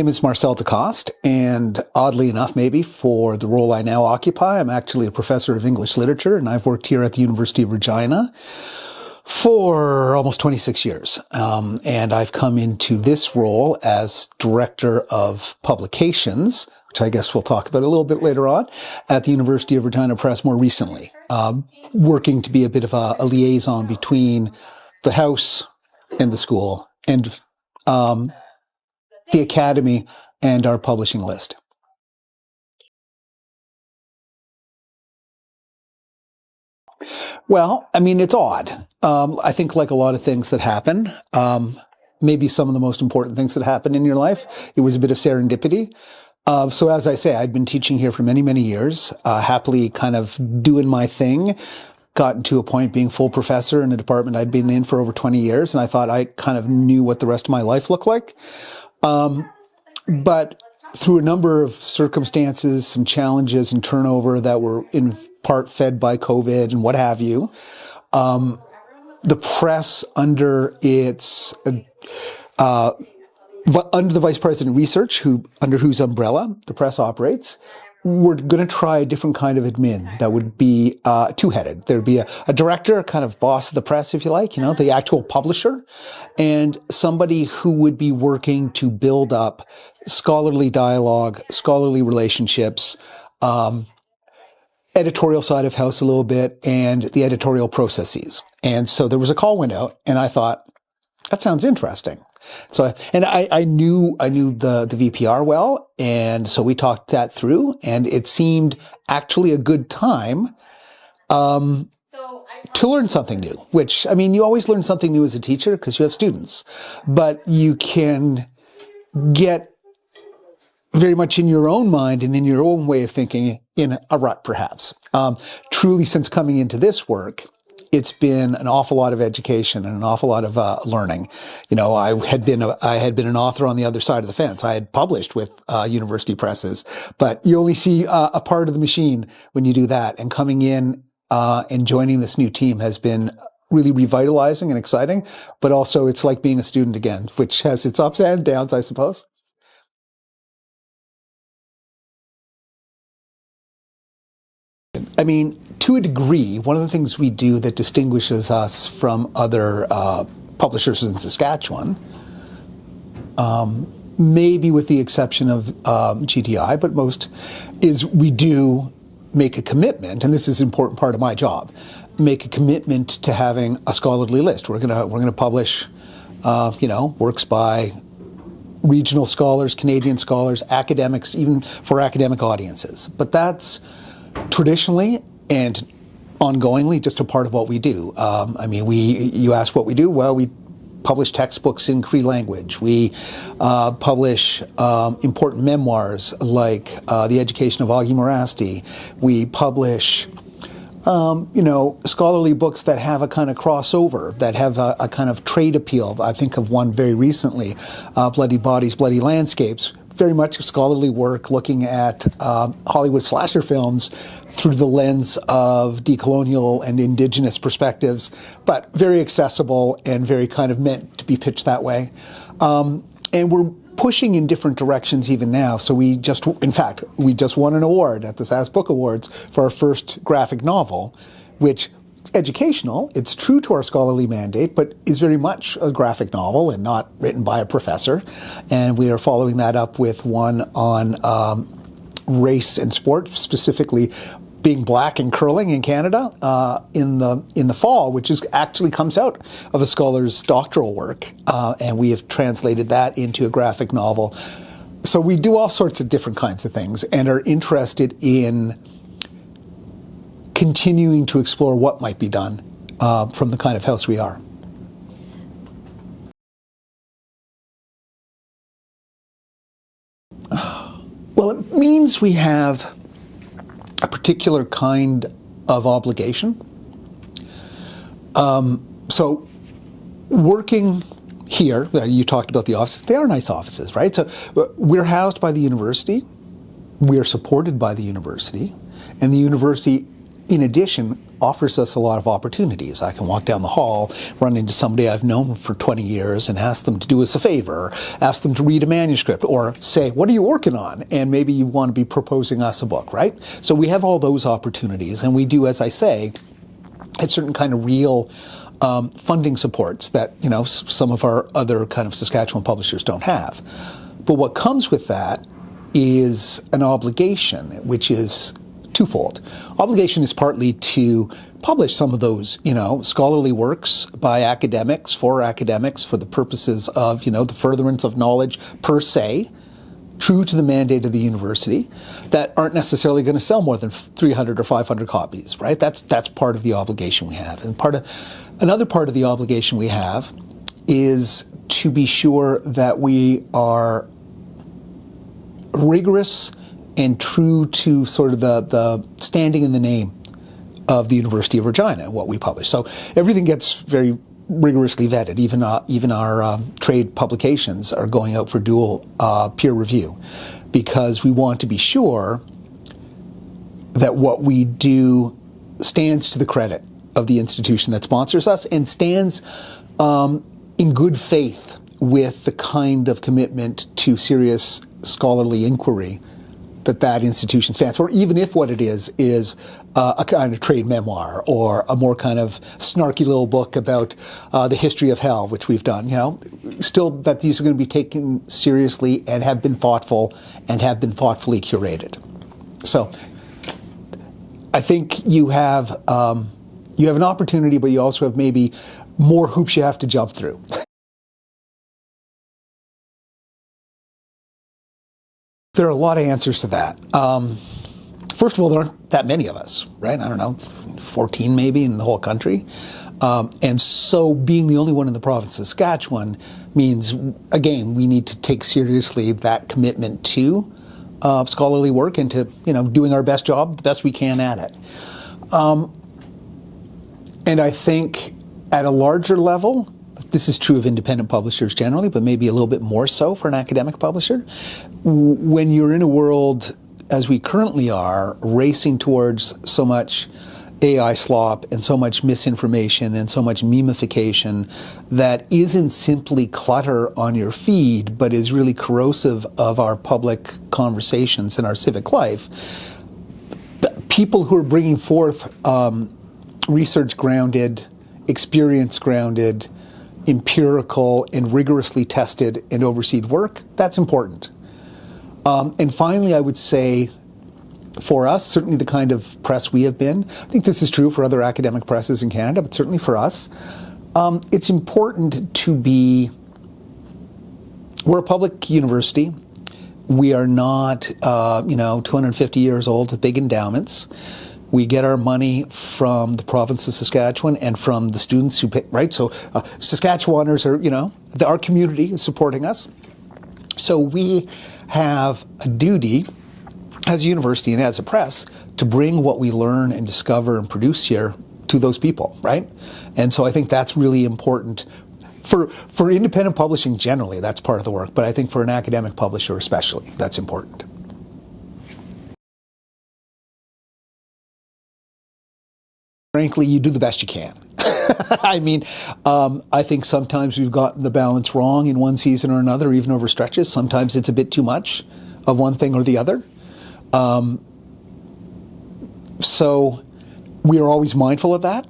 is Marcel DeCoste, and oddly enough, maybe, for the role I now occupy, I'm actually a professor of English literature, and I've worked here at the University of Regina for almost 26 years. And I've come into this role as Director of Publications, which I guess we'll talk about a little bit later on, at the University of Regina Press more recently, working to be a bit of a liaison between the house and the school and the academy and our publishing list. Well, I mean, it's odd. I think like a lot of things that happen, maybe some of the most important things that happen in your life, it was a bit of serendipity. So as I say, I'd been teaching here for many, many years, happily kind of doing my thing, gotten to a point being full professor in a department I'd been in for over 20 years. And I thought I kind of knew what the rest of my life looked like. But through a number of circumstances, some challenges and turnover that were in part fed by COVID and what have you, the press under its under the Vice President of Research, under whose umbrella the press operates, we're going to try a different kind of admin that would be two-headed. There'd be a director, kind of boss of the press, if you like, you know, the actual publisher, and somebody who would be working to build up scholarly dialogue, scholarly relationships, editorial side of house a little bit, and the editorial processes. And so there was a call went out, and I thought, that sounds interesting. So, and I knew the VPR well, and so we talked that through, and it seemed actually a good time to learn something new, which, I mean, you always learn something new as a teacher because you have students, but you can get very much in your own mind and in your own way of thinking in a rut, perhaps. Truly, since coming into this work, it's been an awful lot of education and an awful lot of learning. You know, I had been an author on the other side of the fence. I had published with university presses, but you only see a part of the machine when you do that. And coming in and joining this new team has been really revitalizing and exciting, but also it's like being a student again, which has its ups and downs, I suppose. I mean, to a degree, one of the things we do that distinguishes us from other publishers in Saskatchewan, maybe with the exception of GTI, but most, is we do make a commitment, and this is an important part of my job, make a commitment to having a scholarly list. We're gonna publish, works by regional scholars, Canadian scholars, academics, even for academic audiences. But that's traditionally and ongoingly just a part of what we do. I mean, you ask what we do. Well, we publish textbooks in Cree language. We publish important memoirs like The Education of Augie Morasti. We publish scholarly books that have a kind of crossover, that have a kind of trade appeal. I think of one very recently, Bloody Bodies, Bloody Landscapes, very much scholarly work looking at Hollywood slasher films through the lens of decolonial and indigenous perspectives, but very accessible and very kind of meant to be pitched that way. And we're pushing in different directions even now. So we just won an award at the Sask Book Awards for our first graphic novel, which is educational. It's true to our scholarly mandate, but is very much a graphic novel and not written by a professor. And we are following that up with one on race and sport, specifically being black and curling in Canada in the fall, which actually comes out of a scholar's doctoral work, and we have translated that into a graphic novel. So we do all sorts of different kinds of things and are interested in continuing to explore what might be done from the kind of house we are. Well, it means we have a particular kind of obligation. So working here, you talked about the offices, they are nice offices, right? So we're housed by the university, we are supported by the university, and the university, in addition, offers us a lot of opportunities. I can walk down the hall, run into somebody I've known for 20 years and ask them to do us a favor, ask them to read a manuscript, or say, what are you working on? And maybe you want to be proposing us a book, right? So we have all those opportunities, and we do, as I say, at certain kind of real funding supports that, some of our other kind of Saskatchewan publishers don't have. But what comes with that is an obligation, which is twofold. Obligation is partly to publish some of those, scholarly works by academics, for the purposes of, the furtherance of knowledge per se, true to the mandate of the university, that aren't necessarily going to sell more than 300 or 500 copies, right? That's part of the obligation we have. And another part of the obligation we have is to be sure that we are rigorous and true to sort of the standing in the name of the University of Regina and what we publish. So everything gets very rigorously vetted. Even our trade publications are going out for dual peer review, because we want to be sure that what we do stands to the credit of the institution that sponsors us and stands in good faith with the kind of commitment to serious scholarly inquiry that institution stands for, even if what it is a kind of trade memoir or a more kind of snarky little book about the history of hell, which we've done. Still that these are going to be taken seriously and have been thoughtful and have been thoughtfully curated. So I think you have an opportunity, but you also have maybe more hoops you have to jump through. There are a lot of answers to that. First of all, there aren't that many of us, right? I don't know, 14 maybe in the whole country. And so being the only one in the province of Saskatchewan means, again, we need to take seriously that commitment to scholarly work and to, doing our best job, the best we can at it. And I think at a larger level, this is true of independent publishers generally, but maybe a little bit more so for an academic publisher. When you're in a world, as we currently are, racing towards so much AI slop and so much misinformation and so much memification that isn't simply clutter on your feed, but is really corrosive of our public conversations and our civic life, people who are bringing forth research-grounded, experience-grounded, empirical and rigorously tested and overseen work, that's important. And finally, I would say for us, certainly the kind of press we have been, I think this is true for other academic presses in Canada, but certainly for us, it's important to be, we're a public university. We are not, 250 years old with big endowments. We get our money from the province of Saskatchewan and from the students who pay, right? So Saskatchewaners are, our community is supporting us. So we have a duty as a university and as a press to bring what we learn and discover and produce here to those people, right? And so I think that's really important for independent publishing generally, that's part of the work, but I think for an academic publisher especially, that's important. Frankly, you do the best you can. I mean, I think sometimes we've gotten the balance wrong in one season or another, even over stretches. Sometimes it's a bit too much of one thing or the other. So we are always mindful of that.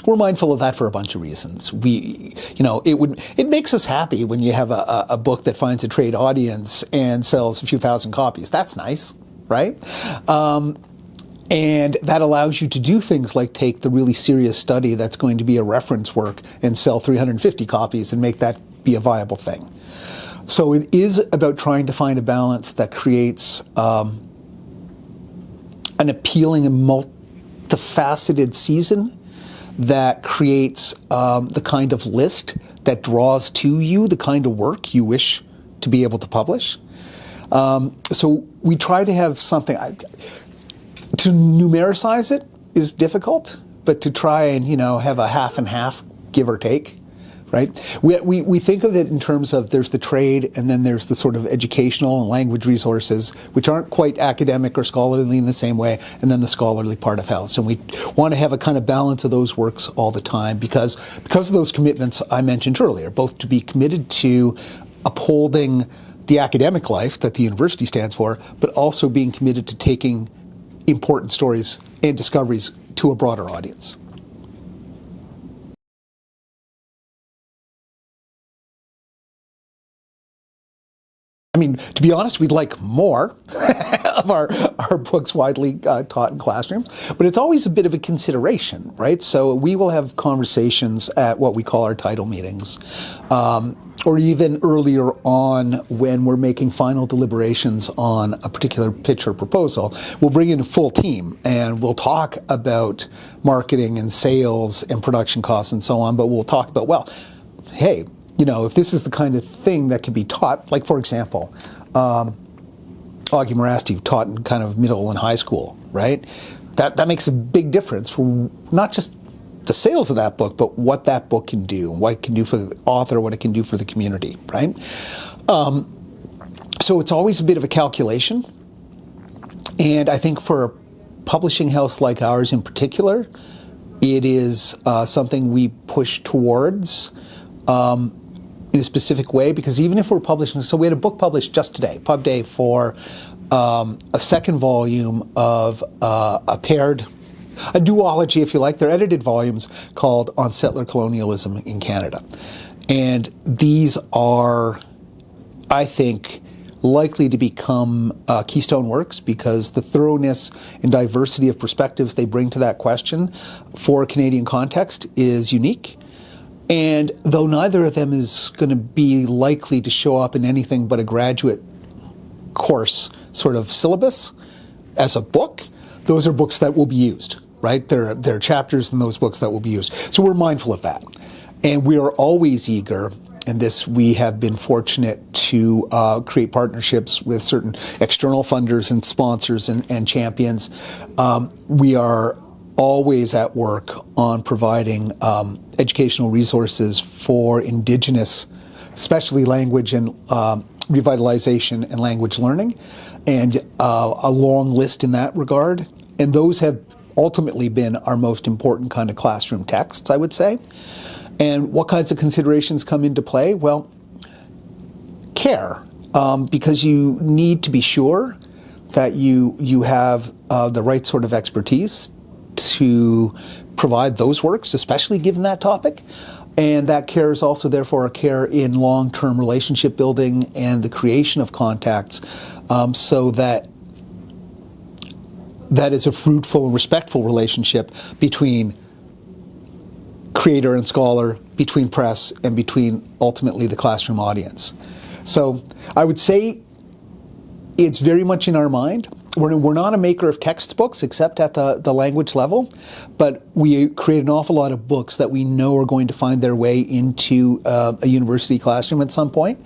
We're mindful of that for a bunch of reasons. It makes us happy when you have a book that finds a trade audience and sells a few thousand copies. That's nice, right? And that allows you to do things like take the really serious study that's going to be a reference work and sell 350 copies and make that be a viable thing. So it is about trying to find a balance that creates an appealing and multifaceted season that creates the kind of list that draws to you the kind of work you wish to be able to publish. So we try to have something. To numericize it is difficult, but to try and have a half and half, give or take, right? We think of it in terms of there's the trade and then there's the sort of educational and language resources, which aren't quite academic or scholarly in the same way, and then the scholarly part of house. And we want to have a kind of balance of those works all the time because of those commitments I mentioned earlier, both to be committed to upholding the academic life that the university stands for, but also being committed to taking important stories and discoveries to a broader audience. I mean, to be honest, we'd like more of our books widely taught in classrooms, but it's always a bit of a consideration, right? So we will have conversations at what we call our title meetings, or even earlier on when we're making final deliberations on a particular pitch or proposal. We'll bring in a full team and we'll talk about marketing and sales and production costs and so on, but we'll talk about, well, hey, you know, if this is the kind of thing that can be taught, like for example, Augie Morasti taught in kind of middle and high school, right? That makes a big difference for not just the sales of that book, but what that book can do, what it can do for the author, what it can do for the community, right? So it's always a bit of a calculation. And I think for a publishing house like ours in particular, it is something we push towards in a specific way, because even if we're publishing, so we had a book published just today, Pub Day, for a second volume of a duology, if you like. They're edited volumes called On Settler Colonialism in Canada. And these are, I think, likely to become keystone works because the thoroughness and diversity of perspectives they bring to that question for a Canadian context is unique. And though neither of them is going to be likely to show up in anything but a graduate course sort of syllabus as a book, those are books that will be used, right? There are chapters in those books that will be used. So we're mindful of that. And we are always eager, and this we have been fortunate to create partnerships with certain external funders and sponsors and champions. We are always at work on providing educational resources for Indigenous, especially language and revitalization and language learning, and a long list in that regard. And those have ultimately been our most important kind of classroom texts, I would say. And what kinds of considerations come into play? Well, care, because you need to be sure that you have the right sort of expertise to provide those works, especially given that topic. And that care is also therefore a care in long-term relationship building and the creation of contacts, so that is a fruitful and respectful relationship between creator and scholar, between press, and between ultimately the classroom audience. So I would say it's very much in our mind. We're not a maker of textbooks except at the language level, but we create an awful lot of books that we know are going to find their way into a university classroom at some point.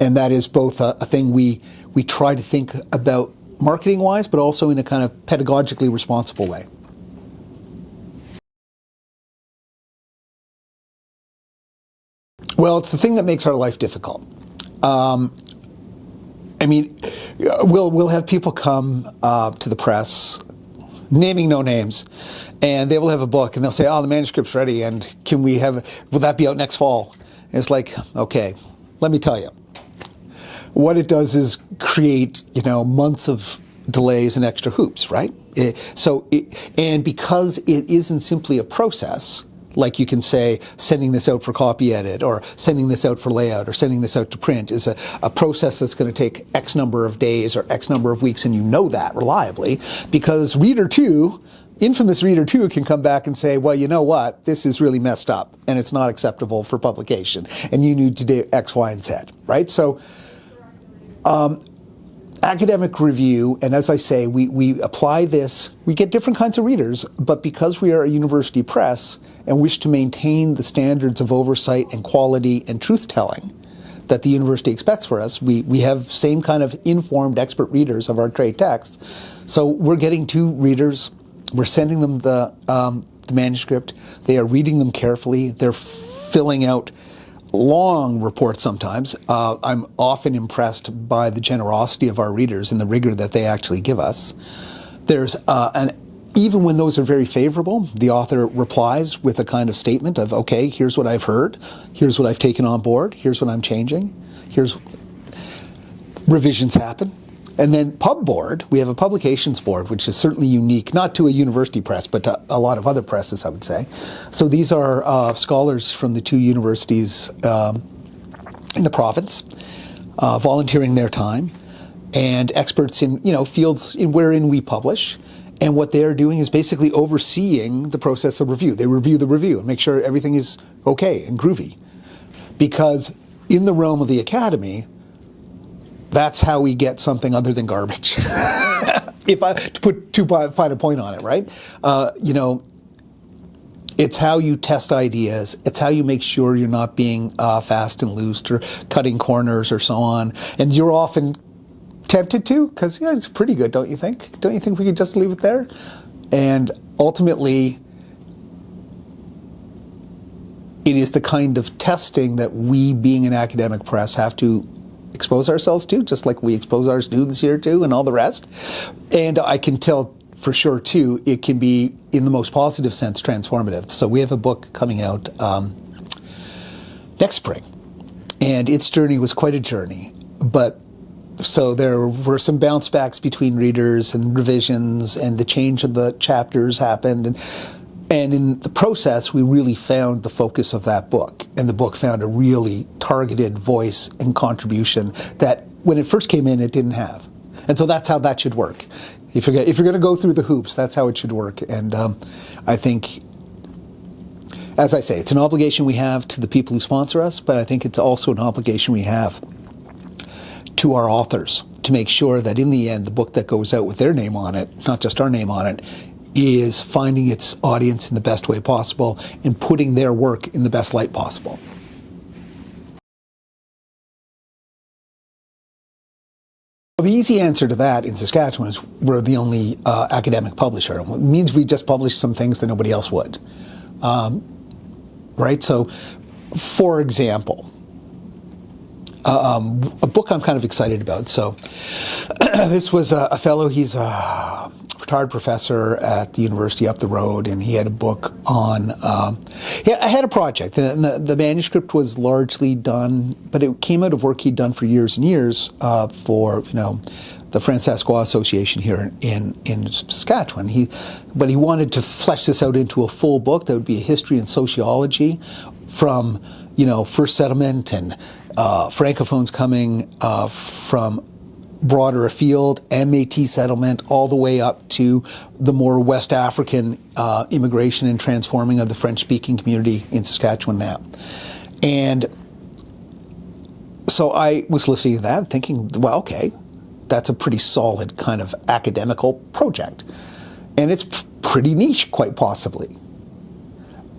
And that is both a thing we try to think about marketing-wise, but also in a kind of pedagogically responsible way. Well, it's the thing that makes our life difficult. I mean, we'll have people come to the press, naming no names, and they will have a book, and they'll say, "Oh, the manuscript's ready, and will that be out next fall?" And it's like, okay, let me tell you. What it does is create, months of delays and extra hoops, right? And because it isn't simply a process, like you can say, sending this out for copy edit, or sending this out for layout, or sending this out to print is a process that's going to take X number of days or X number of weeks, and you know that reliably, because infamous reader 2 can come back and say, well, you know what, this is really messed up, and it's not acceptable for publication, and you need to do X, Y, and Z, right? So academic review, and as I say, we apply this, we get different kinds of readers, but because we are a university press and wish to maintain the standards of oversight and quality and truth-telling that the university expects for us, we have same kind of informed expert readers of our trade texts. So we're getting 2 readers, we're sending them the manuscript, they are reading them carefully, they're filling out long report sometimes. I'm often impressed by the generosity of our readers and the rigor that they actually give us. There's even when those are very favorable, the author replies with a kind of statement of, okay, here's what I've heard, here's what I've taken on board, here's what I'm changing, here's revisions happen. And then Pub Board, we have a publications board, which is certainly unique, not to a university press, but to a lot of other presses, I would say. So these are scholars from the two universities in the province, volunteering their time, and experts in fields wherein we publish. And what they're doing is basically overseeing the process of review. They review the review and make sure everything is okay and groovy. Because in the realm of the academy, that's how we get something other than garbage. If I to put too fine a point on it, right? It's how you test ideas. It's how you make sure you're not being fast and loose or cutting corners or so on. And you're often tempted to, because it's pretty good, don't you think? Don't you think we could just leave it there? And ultimately, it is the kind of testing that we, being an academic press, have to expose ourselves to, just like we expose our students here to and all the rest. And I can tell for sure, too, it can be, in the most positive sense, transformative. So we have a book coming out next spring, and its journey was quite a journey. But so there were some bounce backs between readers and revisions, and the change of the chapters happened. And in the process, we really found the focus of that book. And the book found a really targeted voice and contribution that when it first came in, it didn't have. And so that's how that should work. If you're going to go through the hoops, that's how it should work. And I think, as I say, it's an obligation we have to the people who sponsor us, but I think it's also an obligation we have to our authors to make sure that in the end, the book that goes out with their name on it, not just our name on it, is finding its audience in the best way possible and putting their work in the best light possible. Well, the easy answer to that in Saskatchewan is we're the only academic publisher. It means we just publish some things that nobody else would. Right? So, for example, a book I'm kind of excited about. So this was a fellow, he's a retired professor at the university up the road, and he had a book on, I had a project. The manuscript was largely done, but it came out of work he'd done for years and years for, the French-Saskatchewan Association here in Saskatchewan. But he wanted to flesh this out into a full book that would be a history and sociology from, first settlement and Francophones coming from broader afield, Métis settlement, all the way up to the more West African immigration and transforming of the French-speaking community in Saskatchewan now. And so I was listening to that thinking, well, okay, that's a pretty solid kind of academical project. And it's pretty niche, quite possibly.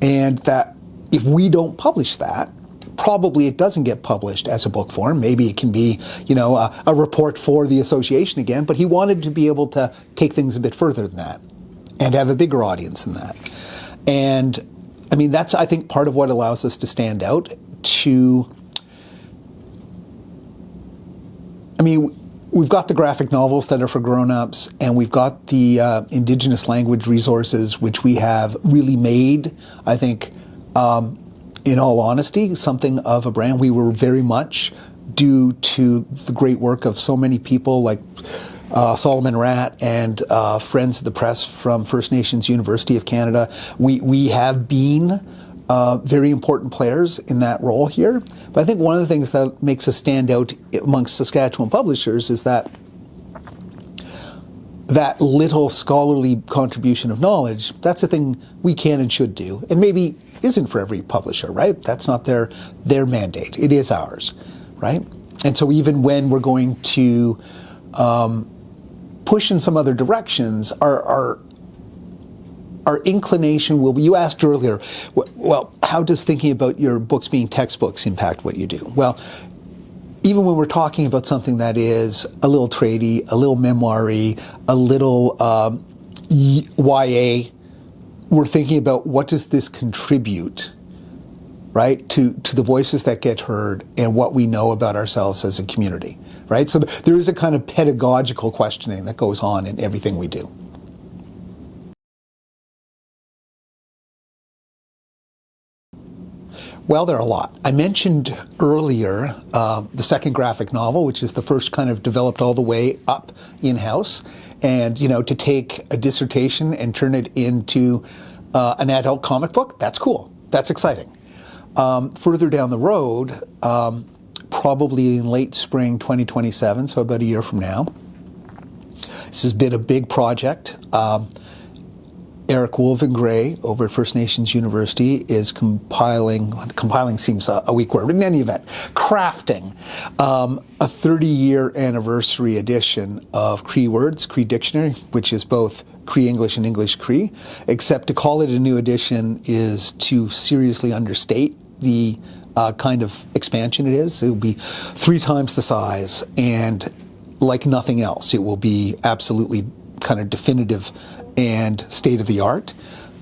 And that if we don't publish that, probably it doesn't get published as a book form. Maybe it can be, a report for the association again, but he wanted to be able to take things a bit further than that and have a bigger audience than that. And I mean, that's, I think, part of what allows us to stand out we've got the graphic novels that are for grown-ups, and we've got the Indigenous language resources, which we have really made, I think, in all honesty, something of a brand. We were very much, due to the great work of so many people like Solomon Ratt and friends of the press from First Nations University of Canada, we have been very important players in that role here. But I think one of the things that makes us stand out amongst Saskatchewan publishers is that little scholarly contribution of knowledge, that's a thing we can and should do, and maybe isn't for every publisher, right? That's not their mandate. It is ours, right? And so even when we're going to push in some other directions, our inclination will be, you asked earlier, well, how does thinking about your books being textbooks impact what you do? Well, even when we're talking about something that is a little tradey, a little memoir-y, a little YA, we're thinking about what does this contribute right, to the voices that get heard and what we know about ourselves as a community, right? So there is a kind of pedagogical questioning that goes on in everything we do. Well, there are a lot. I mentioned earlier the second graphic novel, which is the first kind of developed all the way up in-house. And, to take a dissertation and turn it into an adult comic book, that's cool. That's exciting. Further down the road, probably in late spring 2027, so about a year from now, this has been a big project. Eric Wolvengray over at First Nations University is compiling seems a weak word, but in any event, crafting a 30-year anniversary edition of Cree Words, Cree Dictionary, which is both Cree English and English Cree, except to call it a new edition is to seriously understate the kind of expansion it is. It will be 3 times the size, and like nothing else, it will be absolutely kind of definitive and state-of-the-art,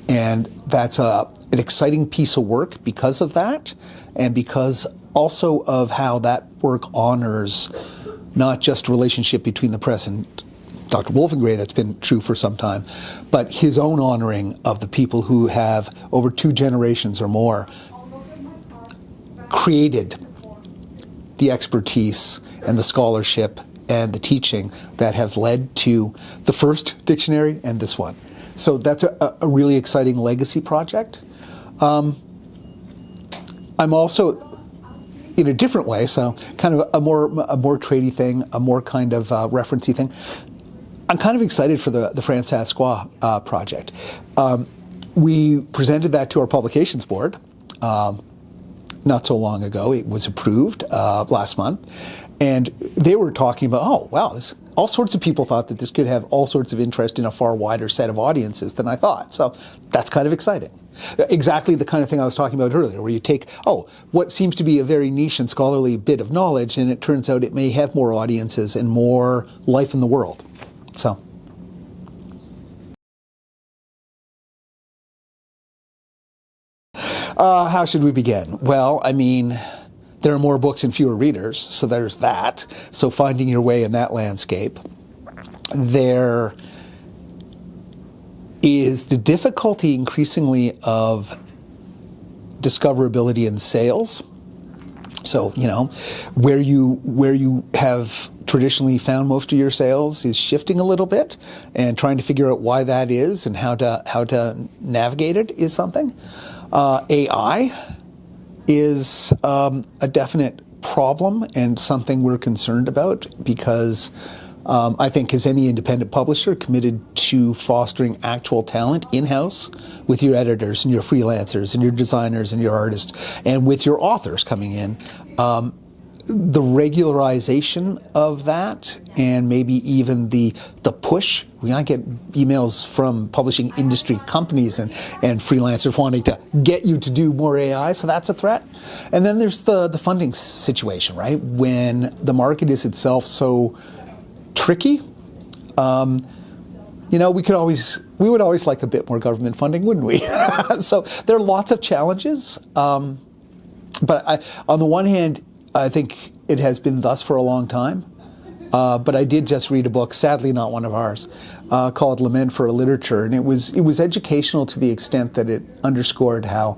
and that's an exciting piece of work because of that, and because also of how that work honors not just a relationship between the press and Dr. Wolfengray that's been true for some time, but his own honoring of the people who have, over 2 generations or more, created the expertise and the scholarship and the teaching that have led to the first dictionary and this one. So that's a really exciting legacy project. I'm also, in a different way, so kind of a more tradey thing, a more kind of referencey thing, I'm kind of excited for the Fran-Saskwa project. We presented that to our publications board not so long ago. It was approved last month. And they were talking about, oh, wow, all sorts of people thought that this could have all sorts of interest in a far wider set of audiences than I thought. So that's kind of exciting. Exactly the kind of thing I was talking about earlier, where you take, what seems to be a very niche and scholarly bit of knowledge, and it turns out it may have more audiences and more life in the world. So. How should we begin? Well, I mean, there are more books and fewer readers, so there's that. So finding your way in that landscape. There is the difficulty increasingly of discoverability in sales. So, where you have traditionally found most of your sales is shifting a little bit, and trying to figure out why that is and how to navigate it is something. AI is a definite problem and something we're concerned about because I think as any independent publisher committed to fostering actual talent in-house with your editors and your freelancers and your designers and your artists and with your authors coming in, the regularization of that and maybe even the push. I get emails from publishing industry companies and freelancers wanting to get you to do more AI, so that's a threat. And then there's the funding situation, right? When the market is itself so tricky, we would always like a bit more government funding, wouldn't we? So there are lots of challenges, but on the one hand, I think it has been thus for a long time. But I did just read a book, sadly not one of ours, called Lament for a Literature, and it was educational to the extent that it underscored how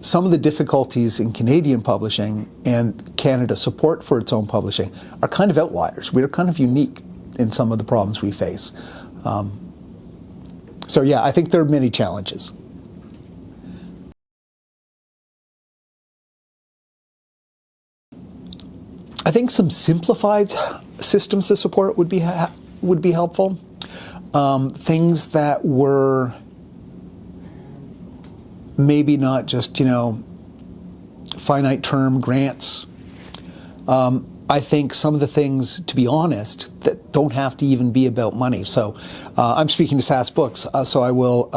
some of the difficulties in Canadian publishing and Canada's support for its own publishing are kind of outliers. We're kind of unique in some of the problems we face. So yeah, I think there are many challenges. I think some simplified systems of support would be helpful. Things that were maybe not just finite term grants. I think some of the things, to be honest, that don't have to even be about money. So I'm speaking to SAS Books, so I will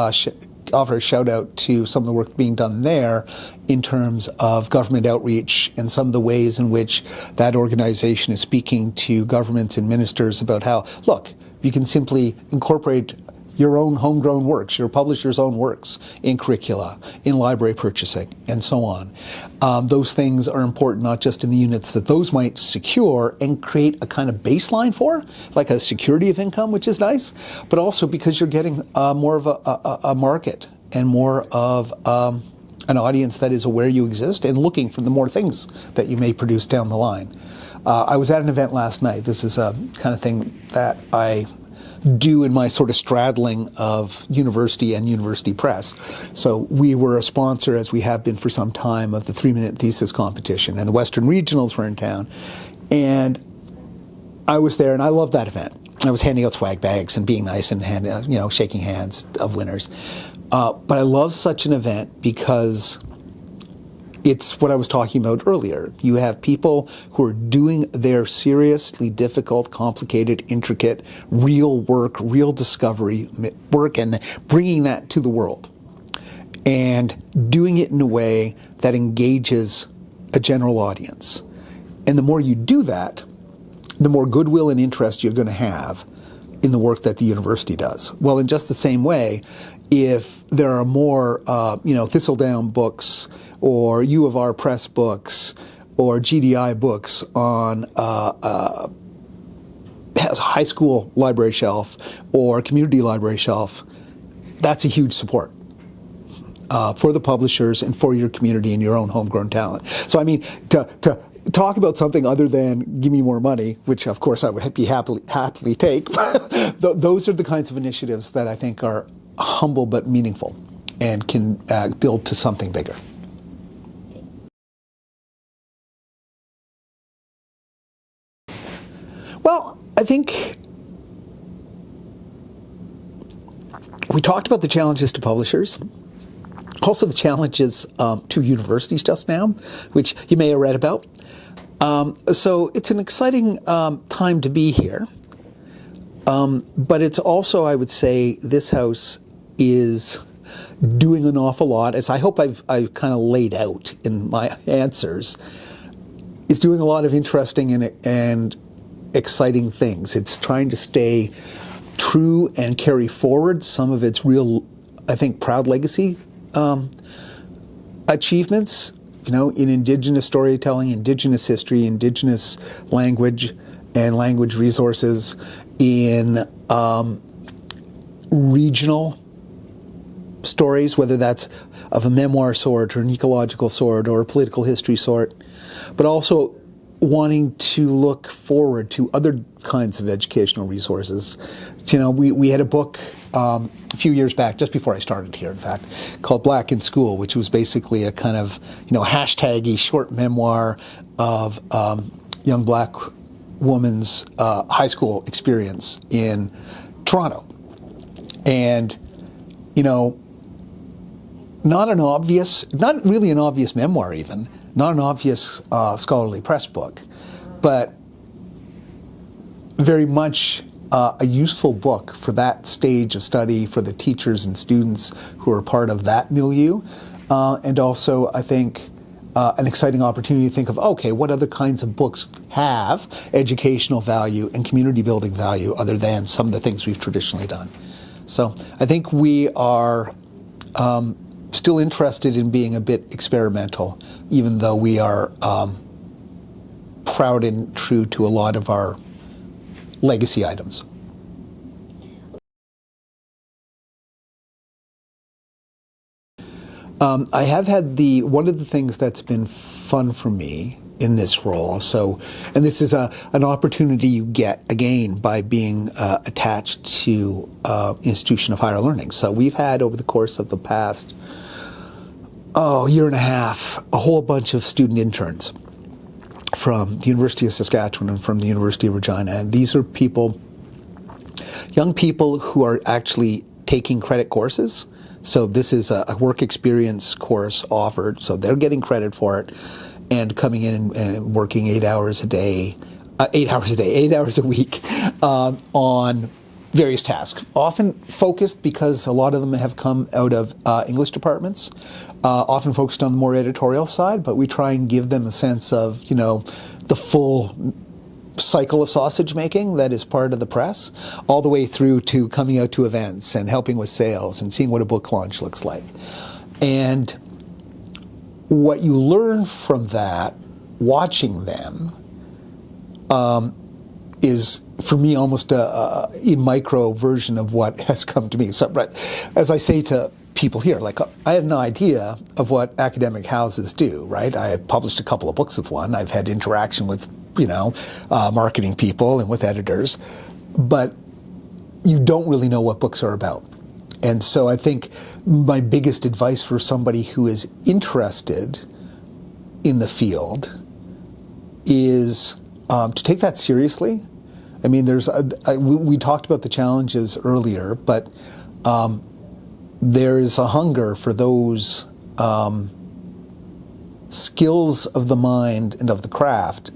offer a shout out to some of the work being done there in terms of government outreach and some of the ways in which that organization is speaking to governments and ministers about how, look, you can simply incorporate your own homegrown works, your publisher's own works in curricula, in library purchasing, and so on. Those things are important not just in the units that those might secure and create a kind of baseline for, like a security of income, which is nice, but also because you're getting more of a market and more of an audience that is aware you exist and looking for the more things that you may produce down the line. I was at an event last night. This is a kind of thing that I do in my sort of straddling of university and university press. So we were a sponsor, as we have been for some time, of the 3-minute thesis competition, and the Western Regionals were in town. And I was there, and I loved that event. I was handing out swag bags and being nice and shaking hands of winners. But I love such an event because it's what I was talking about earlier. You have people who are doing their seriously difficult, complicated, intricate, real work, real discovery work, and bringing that to the world. And doing it in a way that engages a general audience. And the more you do that, the more goodwill and interest you're going to have in the work that the university does. Well, in just the same way, if there are more, Thistledown books or U of R Press books or GDI books on has a high school library shelf or community library shelf, that's a huge support for the publishers and for your community and your own homegrown talent. So I mean, to talk about something other than give me more money, which of course I would be happily take, those are the kinds of initiatives that I think are humble but meaningful and can build to something bigger. Well, I think we talked about the challenges to publishers, also the challenges to universities just now, which you may have read about. So it's an exciting time to be here. But it's also, I would say, this house is doing an awful lot, as I hope I've kind of laid out in my answers, is doing a lot of interesting and exciting things. It's trying to stay true and carry forward some of its real, I think, proud legacy achievements, in Indigenous storytelling, Indigenous history, Indigenous language and language resources, in regional stories, whether that's of a memoir sort or an ecological sort or a political history sort, but also wanting to look forward to other kinds of educational resources. We had a book a few years back, just before I started here, in fact, called Black in School, which was basically a kind of, hashtaggy short memoir of young black woman's high school experience in Toronto. And, not really an obvious memoir even, not an obvious scholarly press book, but very much a useful book for that stage of study for the teachers and students who are part of that milieu. And also, I think, an exciting opportunity to think of, okay, what other kinds of books have educational value and community building value other than some of the things we've traditionally done. So I think we are still interested in being a bit experimental, even though we are proud and true to a lot of our legacy items. I have had one of the things that's been fun for me in this role, and this is an opportunity you get, again, by being attached to institution of higher learning. So we've had, over the course of the past year and a half, a whole bunch of student interns from the University of Saskatchewan and from the University of Regina. And these are young people who are actually taking credit courses. So this is a work experience course offered, so they're getting credit for it and coming in and working 8 hours a week on various tasks, often focused, because a lot of them have come out of English departments, often focused on the more editorial side, but we try and give them a sense of, the full cycle of sausage making that is part of the press, all the way through to coming out to events and helping with sales and seeing what a book launch looks like. And what you learn from that, watching them, is for me almost a micro version of what has come to me. So, as I say to people here, like, I had no idea of what academic houses do, right? I had published a couple of books with one. I've had interaction with, marketing people and with editors, but you don't really know what books are about. And so I think my biggest advice for somebody who is interested in the field is to take that seriously. I mean, we talked about the challenges earlier, but there is a hunger for those skills of the mind and of the craft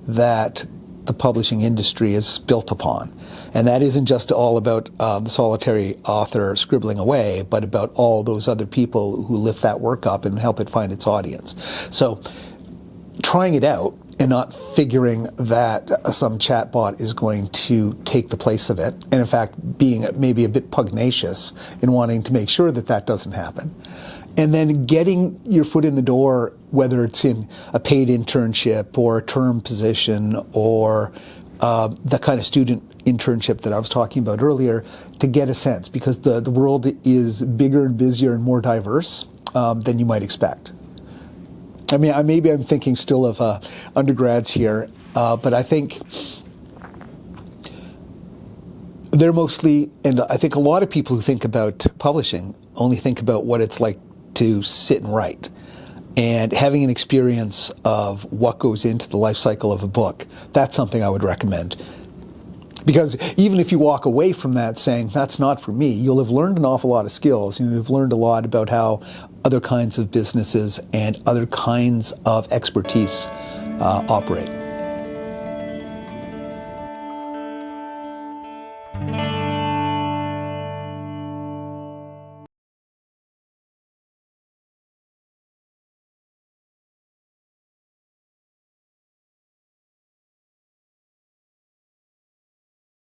that the publishing industry is built upon. And that isn't just all about the solitary author scribbling away, but about all those other people who lift that work up and help it find its audience. So trying it out and not figuring that some chatbot is going to take the place of it, and in fact being maybe a bit pugnacious in wanting to make sure that that doesn't happen. And then getting your foot in the door, whether it's in a paid internship or a term position or the kind of student internship that I was talking about earlier, to get a sense, because the world is bigger and busier and more diverse than you might expect. I mean, maybe I'm thinking still of undergrads here, but I think they're mostly, and I think a lot of people who think about publishing only think about what it's like to sit and write. And having an experience of what goes into the life cycle of a book, that's something I would recommend. Because even if you walk away from that saying, that's not for me, you'll have learned an awful lot of skills. You've learned a lot about how other kinds of businesses and other kinds of expertise operate.